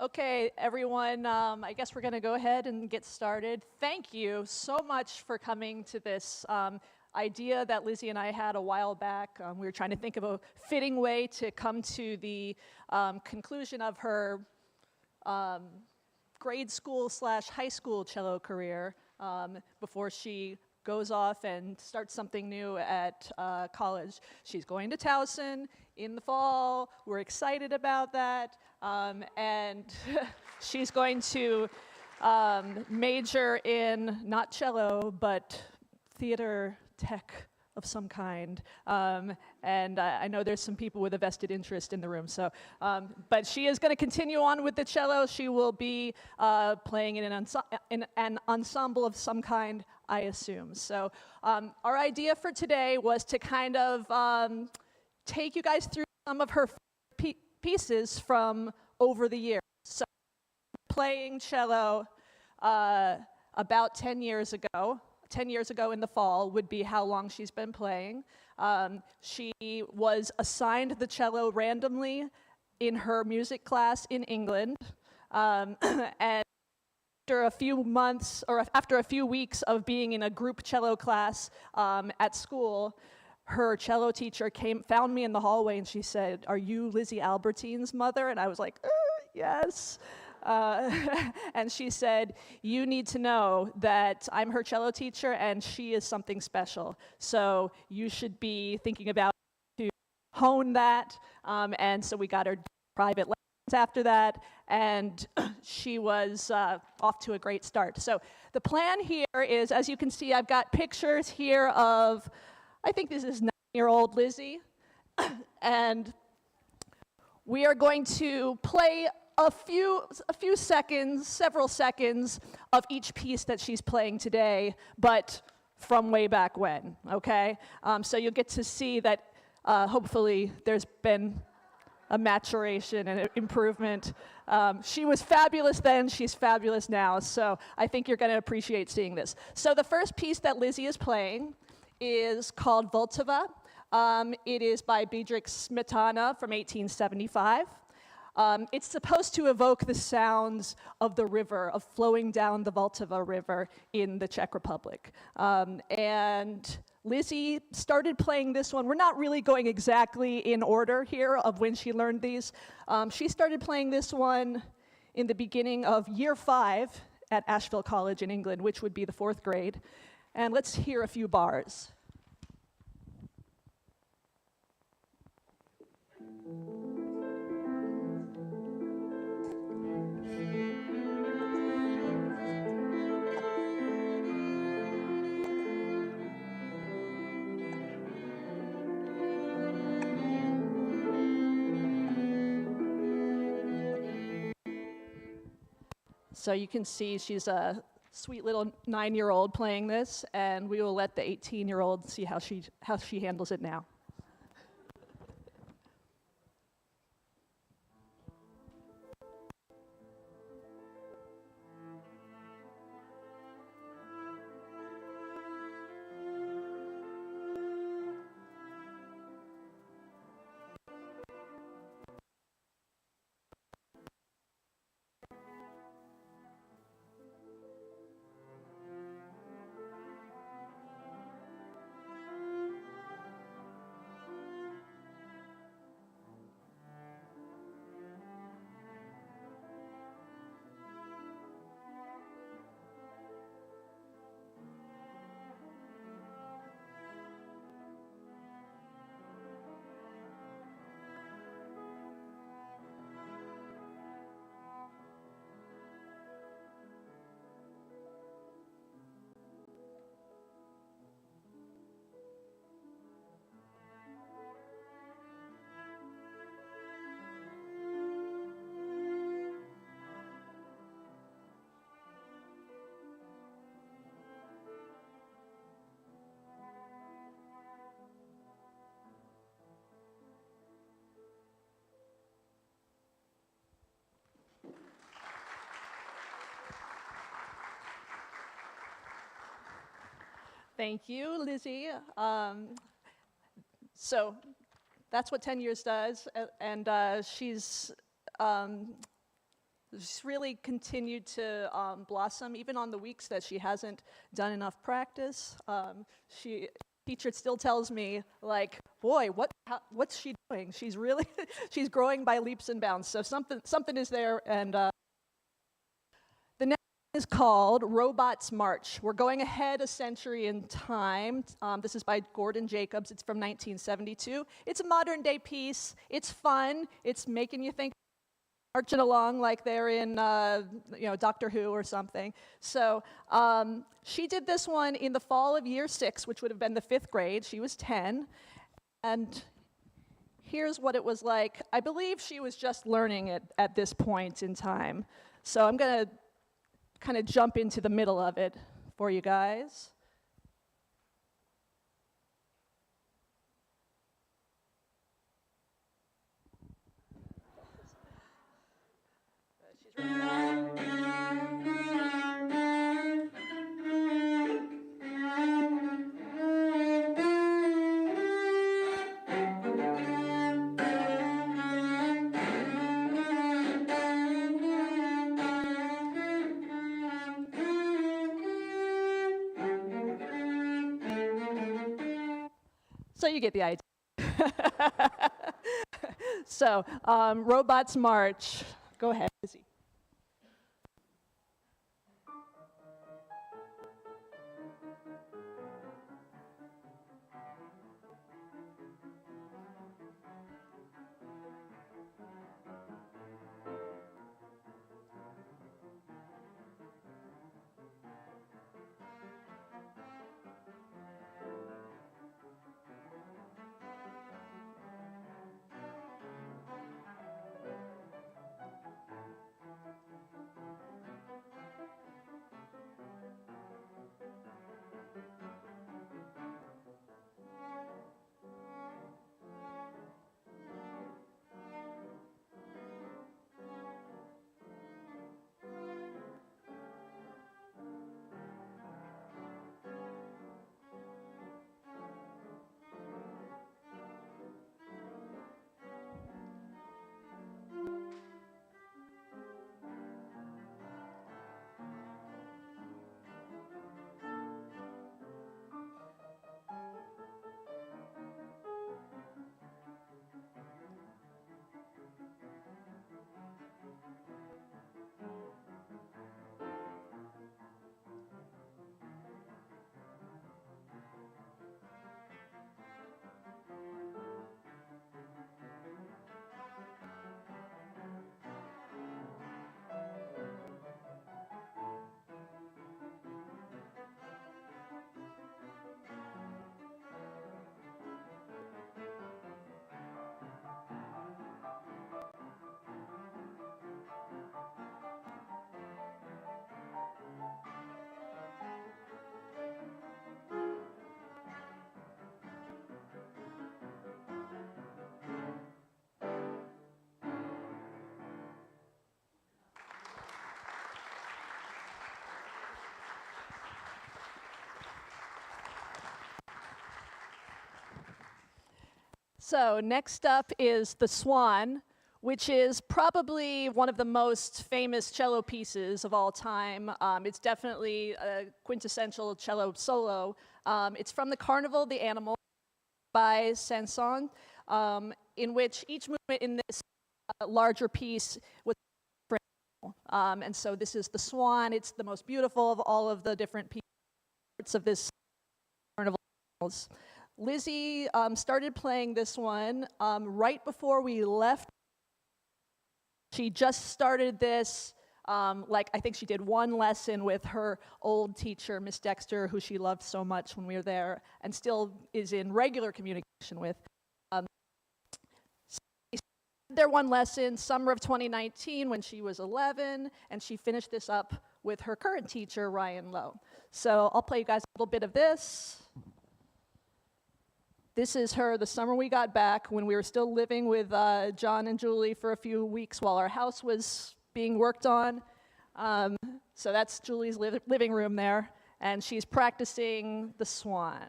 Okay, everyone, I guess we're going to go ahead and get started. Thank you so much for coming to this idea that Lizzy and I had a while back. We were trying to think of a fitting way to come to the conclusion of her grade school / high school cello career before she goes off and starts something new at college. She's going to Towson in the fall. We're excited about that. And she's going to major in not cello, but theater tech of some kind. And I know there's some people with a vested interest in the room. So, but she is going to continue on with the cello. She will be playing in an ensemble of some kind, I assume. So our idea for today was to kind of take you guys through some of her pieces from over the years. So playing cello about 10 years ago. 10 years ago in the fall would be how long she's been playing. She was assigned the cello randomly in her music class in England. And after a few months, or after a few weeks of being in a group cello class at school, her cello teacher found me in the hallway and she said, "Are you Lizzy Albertine's mother?" And I was like, yes. And she said, "You need to know that I'm her cello teacher and she is something special. So you should be thinking about to hone that." And so we got her private lessons after that, and she was off to a great start. So the plan here is, as you can see, I've got pictures here of, I think this is 9-year-old Lizzy. And we are going to play a few seconds, several seconds of each piece that she's playing today, but from way back when, okay? So you'll get to see that hopefully there's been a maturation and an improvement. She was fabulous then, she's fabulous now, so I think you're gonna appreciate seeing this. So the first piece that Lizzy is playing is called Vltava. It is by Bedřich Smetana from 1875. It's supposed to evoke the sounds of the river, of flowing down the Vltava River in the Czech Republic. And Lizzy started playing this one. We're not really going exactly in order here of when she learned these. She started playing this one in the beginning of year 5 at Asheville College in England, which would be the 4th grade. And let's hear a few bars. So you can see she's a sweet little 9-year-old playing this, and we will let the 18-year-old see how she handles it now. Thank you, Lizzy. So that's what 10 years does, and she's She's really continued to blossom, even on the weeks that she hasn't done enough practice. Teacher still tells me, like, boy, what's she doing? She's really, she's growing by leaps and bounds. So something is there, and the next is called Robots March. We're going ahead a century in time. This is by Gordon Jacobs. It's from 1972. It's a modern day piece. It's fun. It's making you think, marching along like they're in, Doctor Who or something. So she did this one in the fall of year 6, which would have been the 5th grade. She was 10. And here's what it was like. I believe she was just learning it at this point in time. So I'm going to kind of jump into the middle of it for you guys. So you get the idea. So, Robots March. Go ahead, Lizzy. So next up is The Swan, which is probably one of the most famous cello pieces of all time. It's definitely a quintessential cello solo. It's from the Carnival of the Animal by Saint-Saëns, in which each movement in this larger piece was different. And so this is The Swan. It's the most beautiful of all of the different parts of this Carnival of Animals. Lizzy started playing this one right before we left. She just started this, I think she did one lesson with her old teacher, Miss Dexter, who she loved so much when we were there, and still is in regular communication with. So she did their one lesson, summer of 2019, when she was 11, and she finished this up with her current teacher, Ryan Lowe. So I'll play you guys a little bit of this. This is her the summer we got back when we were still living with John and Julie for a few weeks while our house was being worked on. So that's Julie's living room there, and she's practicing The Swan.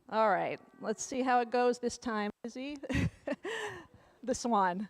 All right, let's see how it goes this time, Lizzy. The swan.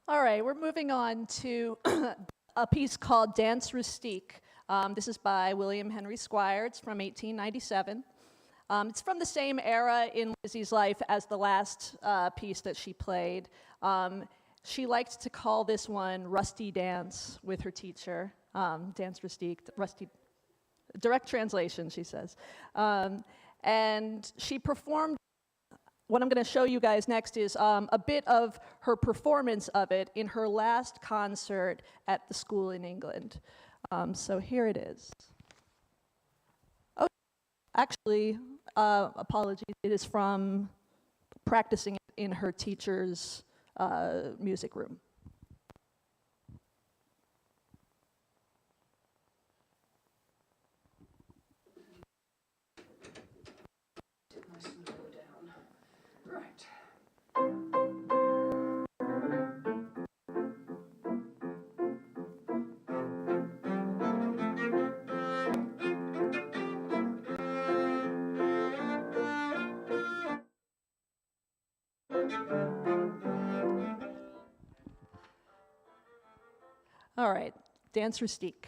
All right, we're moving on to a piece called Danse Rustique. This is by William Henry Squire. It's from 1897. It's from the same era in Lizzy's life as the last piece that she played. She liked to call this one Rusty Dance with her teacher, Danse Rustique, Rusty, direct translation, she says. And she performed. What I'm going to show you guys next is a bit of her performance of it in her last concert at the school in England. So here it is. Oh, actually, apologies, it is from practicing it in her teacher's music room. Nice and low down. Right. All right, Danse Rustique.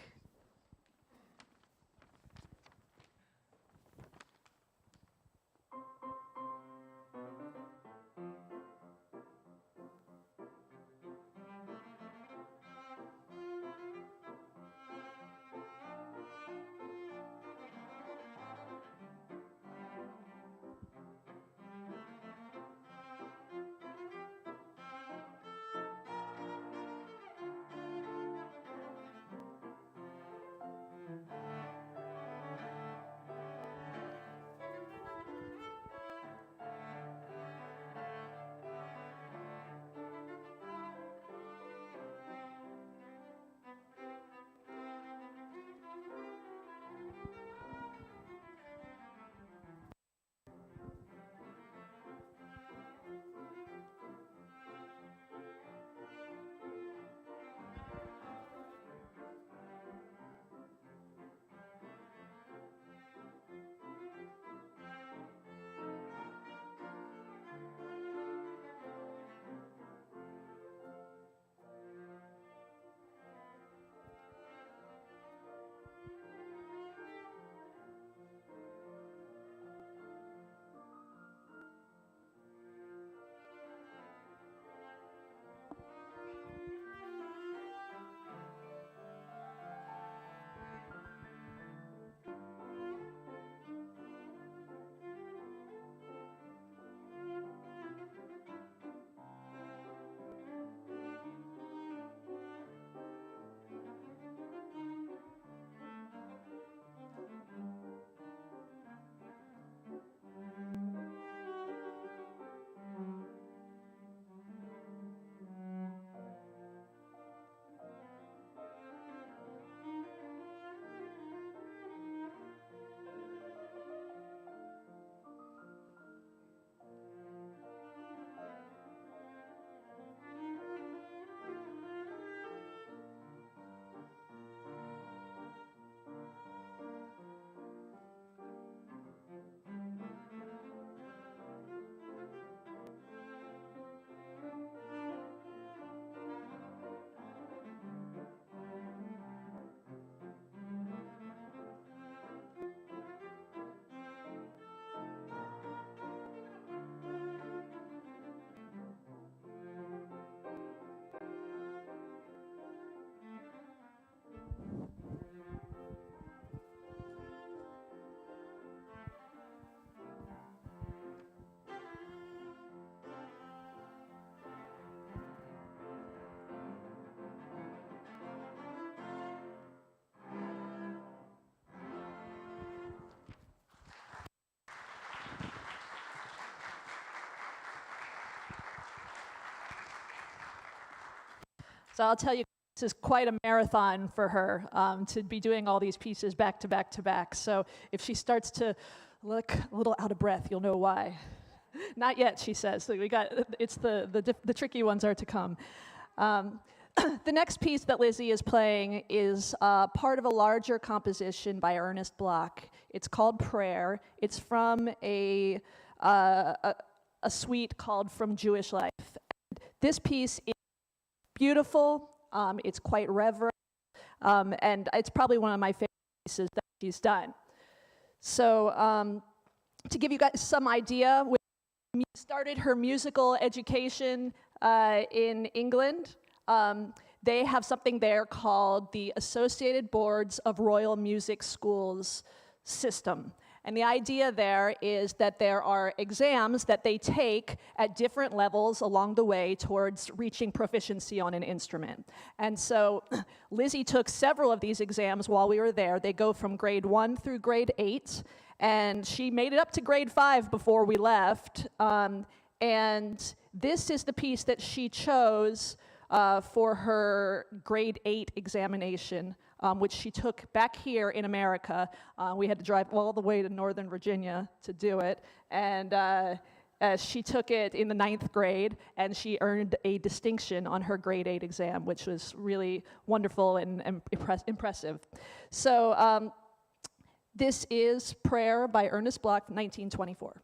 So I'll tell you, this is quite a marathon for her to be doing all these pieces back to back to back. So if she starts to look a little out of breath, you'll know why. Not yet, she says. So it's the tricky ones are to come. The next piece that Lizzy is playing is part of a larger composition by Ernest Bloch. It's called Prayer. It's from a suite called From Jewish Life. And this piece is beautiful. It's quite reverent, and it's probably one of my favorite pieces that she's done. So to give you guys some idea, she started her musical education in England. They have something there called the Associated Boards of Royal Music Schools system. And the idea there is that there are exams that they take at different levels along the way towards reaching proficiency on an instrument. And so Lizzy took several of these exams while we were there. They go from grade 1 through grade 8, and she made it up to grade 5 before we left. And this is the piece that she chose for her grade 8 examination, which she took back here in America. We had to drive all the way to Northern Virginia to do it. And she took it in the 9th grade, and she earned a distinction on her grade 8 exam, which was really wonderful and impressive. So this is Prayer by Ernest Bloch, 1924.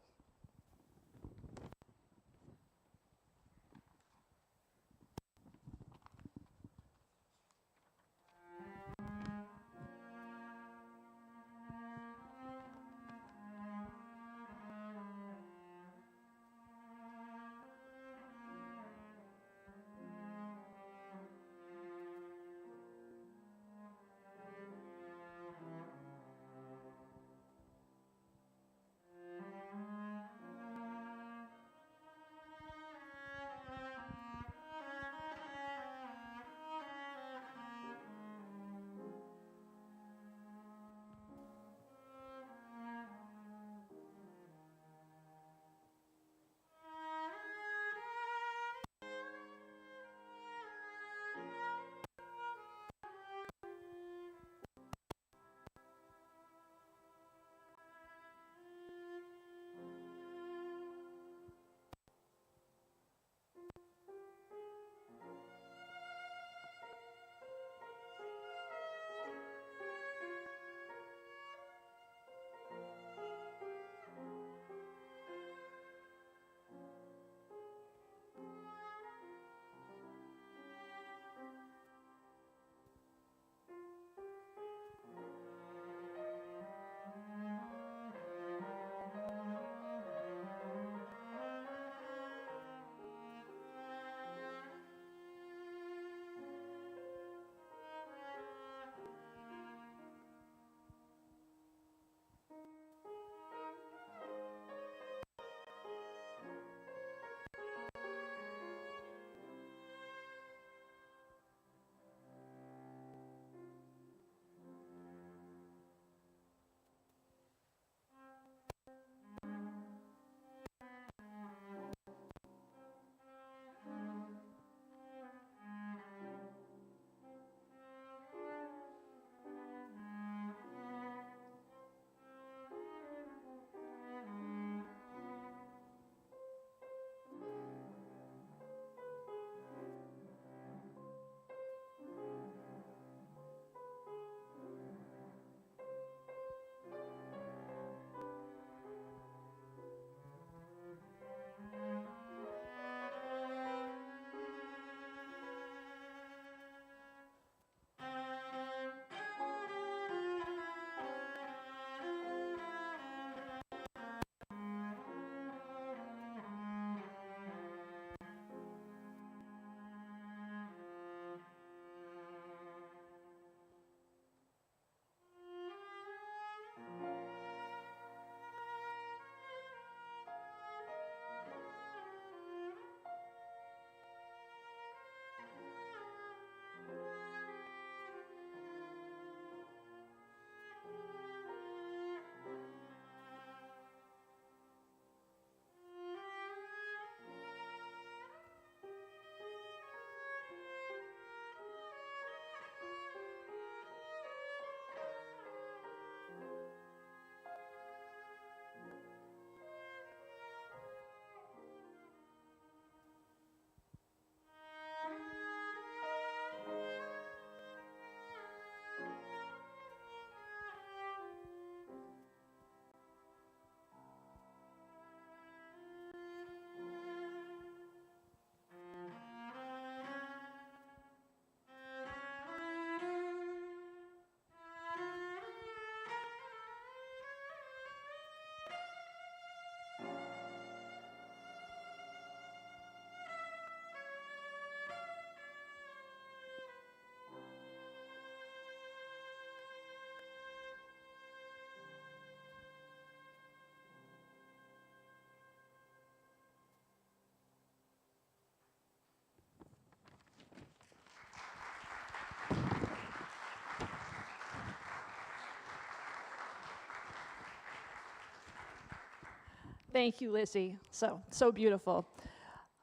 Thank you, Lizzy. So beautiful.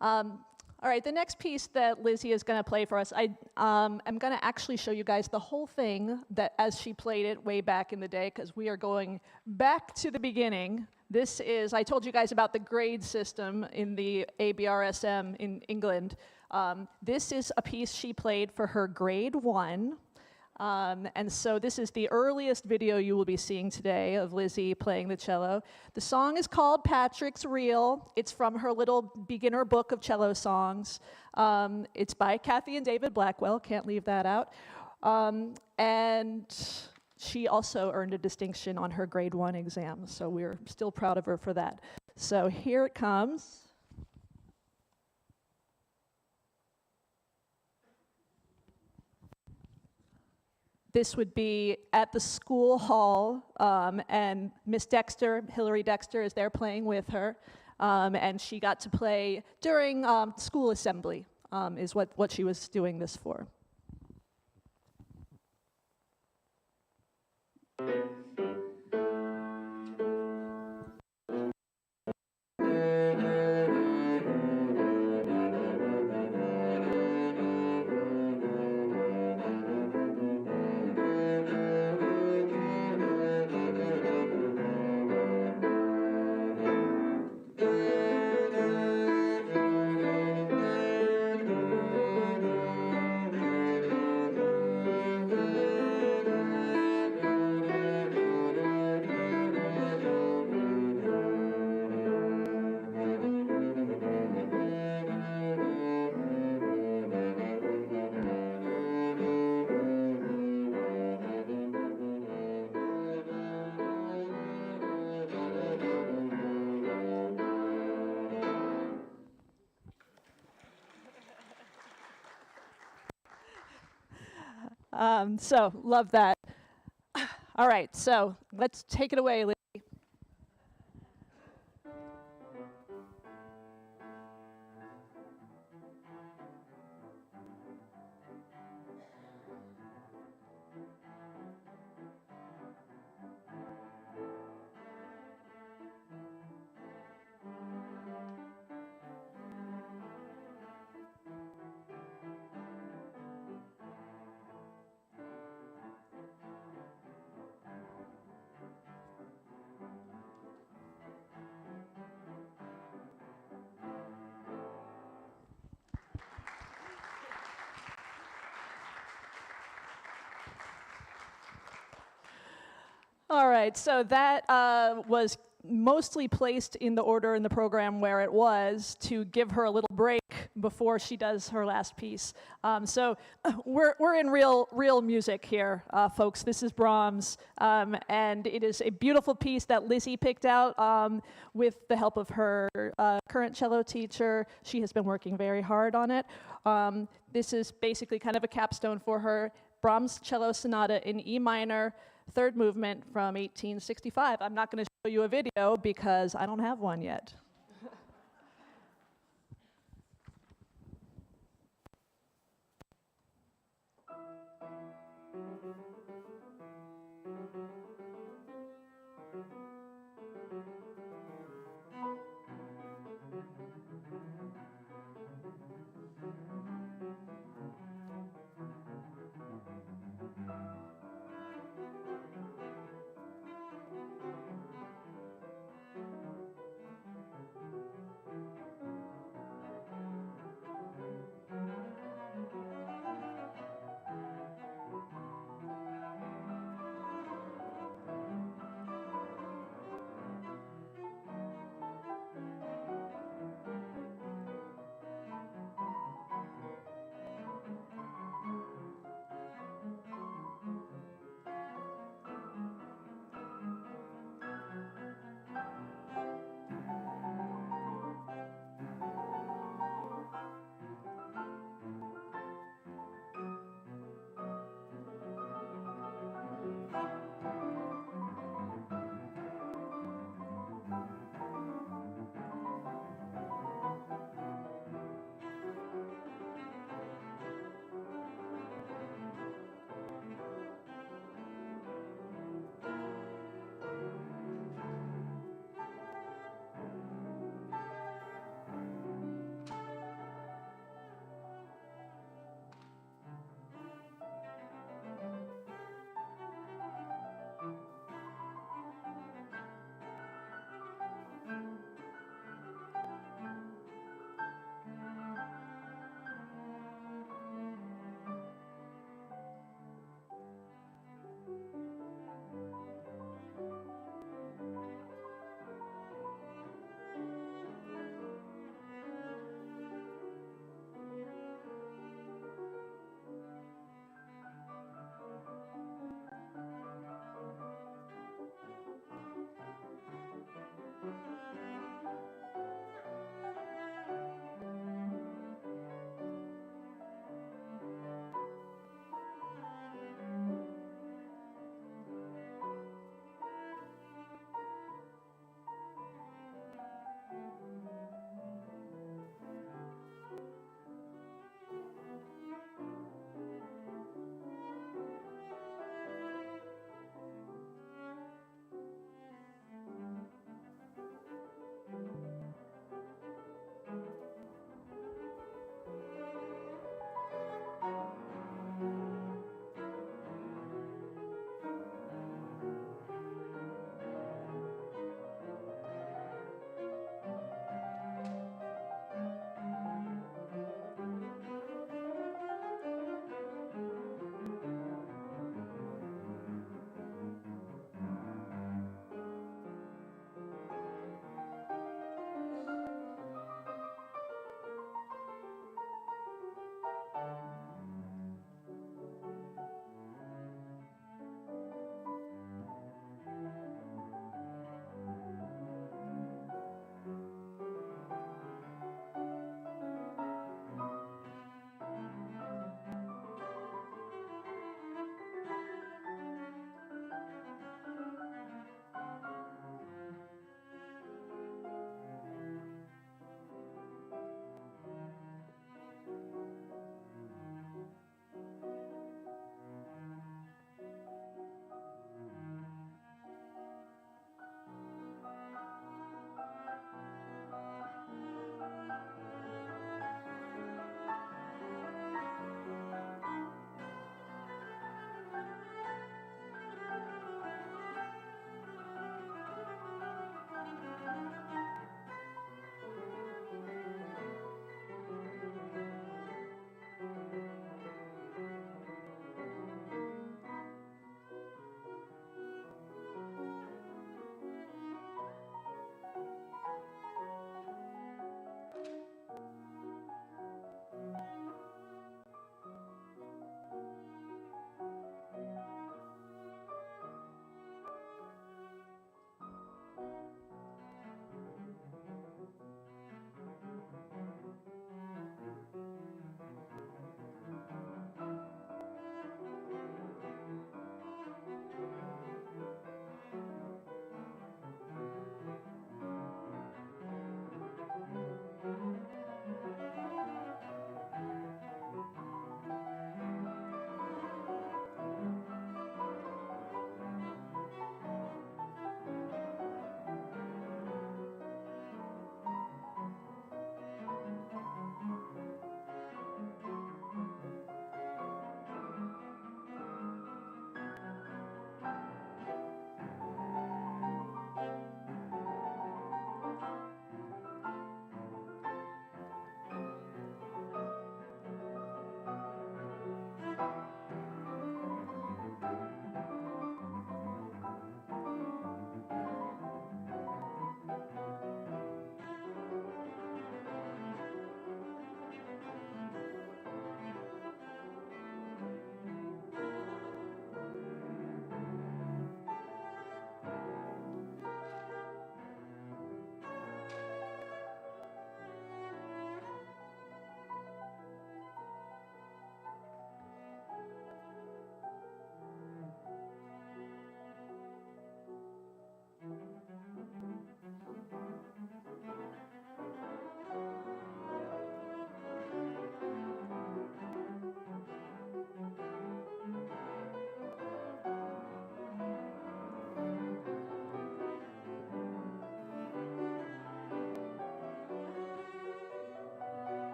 All right, the next piece that Lizzy is going to play for us, I'm going to actually show you guys the whole thing that as she played it way back in the day, because we are going back to the beginning. This is, I told you guys about the grade system in the ABRSM in England. This is a piece she played for her grade 1. And so this is the earliest video you will be seeing today of Lizzy playing the cello. The song is called Patrick's Reel. It's from her little beginner book of cello songs. It's by Kathy and David Blackwell, can't leave that out. And she also earned a distinction on her grade 1 exam, so we're still proud of her for that. So here it comes. This would be at the school hall, and Miss Dexter, Hillary Dexter, is there playing with her, and she got to play during school assembly, is what she was doing this for. So love that. All right, so let's take it away, Lizzy. All right, so that was mostly placed in the order in the program where it was to give her a little break before she does her last piece. So we're in real music here, folks. This is Brahms, and it is a beautiful piece that Lizzy picked out with the help of her current cello teacher. She has been working very hard on it. This is basically kind of a capstone for her. Brahms Cello Sonata in E minor, third movement from 1865. I'm not going to show you a video because I don't have one yet.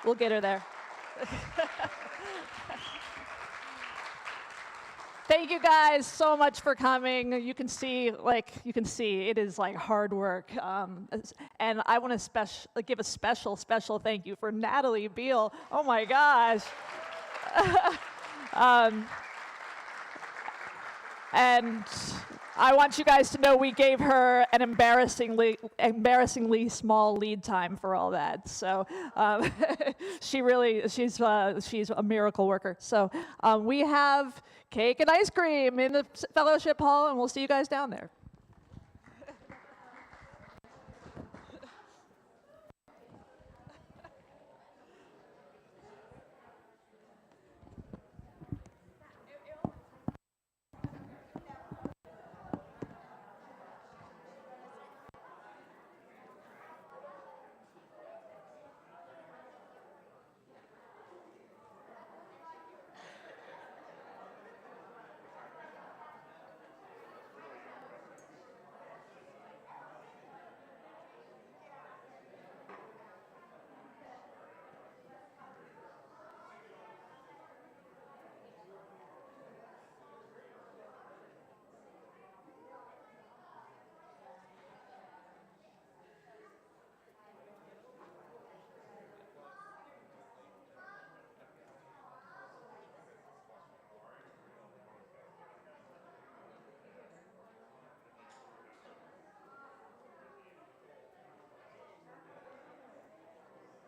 We'll get her there. Thank you guys so much for coming. You can see, it is like hard work. And I want to give a special thank you for Natalie Beal. Oh my gosh. And I want you guys to know we gave her an embarrassingly small lead time for all that. So she's a miracle worker. So we have cake and ice cream in the fellowship hall, and we'll see you guys down there.